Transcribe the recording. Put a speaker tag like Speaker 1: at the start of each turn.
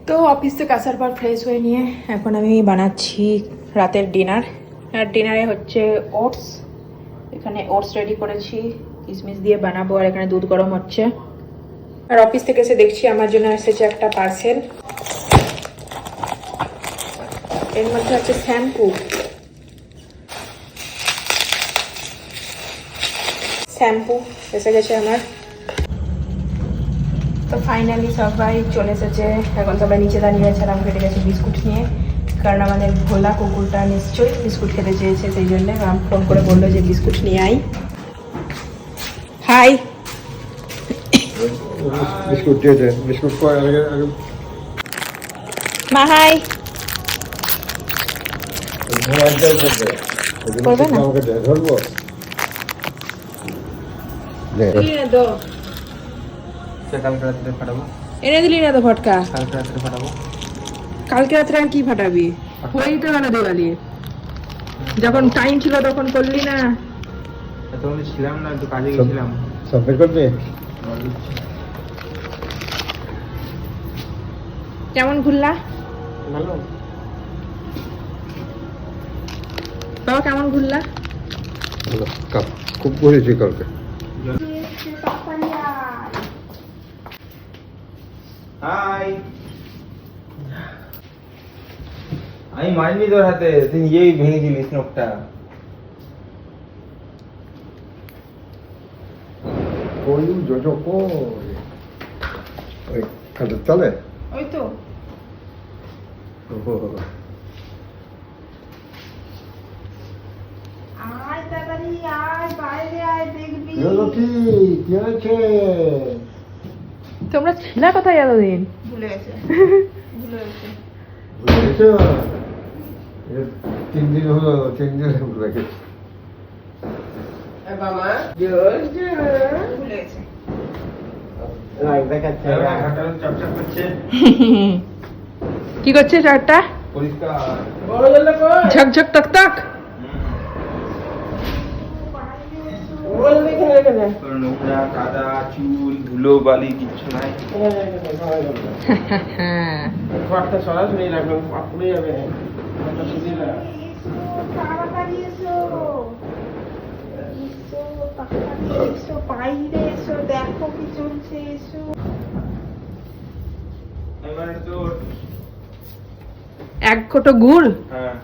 Speaker 1: তো অফিস থেকে আসার পর ফ্রেশ হয়ে নিয়ে এখন আমি বানাচ্ছি রাতের ডিনার। আর ডিনারে হচ্ছে ওটস। এখানে ওটস রেডি করেছি, কিশমিশ দিয়ে বানাবো। আর এখানে দুধ গরম হচ্ছে। আর অফিস থেকে এসে দেখছি আমার জন্য এসেছে একটা পার্সেল। এর মধ্যে আছে শ্যাম্পু এসে গেছে আমার। তো ফাইনালি সবাই চলে এসেছে। এখন সবাই নিচে দাঁড়িয়ে আছে আর আমি কেটে গেছি বিস্কুট নিয়ে, কারণ আমাদের ভোলা কুকুরটা নিশ্চয়ই বিস্কুট খেতে চেয়েছে, সেই জন্য আমি ফোন করে বললো যে বিস্কুট নিয়ে আই। হাই,
Speaker 2: বিস্কুট দিয়েছে, বিস্কুট
Speaker 1: মা হাই। করবে না?
Speaker 2: আমাকে ধরবো কালকে রাত্রে ফাটাবো।
Speaker 1: এনে দিলি না তো ফটকা?
Speaker 2: কালকে রাত্রে ফাটাবো।
Speaker 1: কালকে রাত্রে আর কি ফাটাবি? হয়েই তো গেল দিওয়ালি। যখন টাইম ছিল তখন করলি না।
Speaker 2: তখন ছিলাম না, একটু কাজে গেছিলাম। সব বের করবে।
Speaker 1: কেমন ঘুরলা
Speaker 2: ভালো
Speaker 1: বাবা? কেমন ঘুরলা?
Speaker 2: ভালো, খুব ঘুরেছি কালকে।
Speaker 3: হাই, আমি মারিনি তোর হাতে, তুই নিজেই ভেঙে দিলিস নখটা।
Speaker 2: ওই জোজো ওই কাজের তলে।
Speaker 1: ওই তো আয় তাড়াতাড়ি আয়, বাইরে আয়, দেখবি।
Speaker 2: কি হয়েছে?
Speaker 1: তোমরা ছিলা কোথায় এতদিন?
Speaker 2: ভুলে গেছো? 3 দিন হলো, 3 দিন ভুলে গেছি।
Speaker 1: কি করছে চারটা? ঝকঝক তক তক।
Speaker 3: নোংরা কাদা চুল ধুলো বালি কিচ্ছু নাই।
Speaker 2: সরাসরি রাখলাম, পড়ে যাবে।
Speaker 1: দেখো কি চলছে, এসো।
Speaker 3: এবারে তোর
Speaker 1: 1 কোটো গুড়।
Speaker 3: হ্যাঁ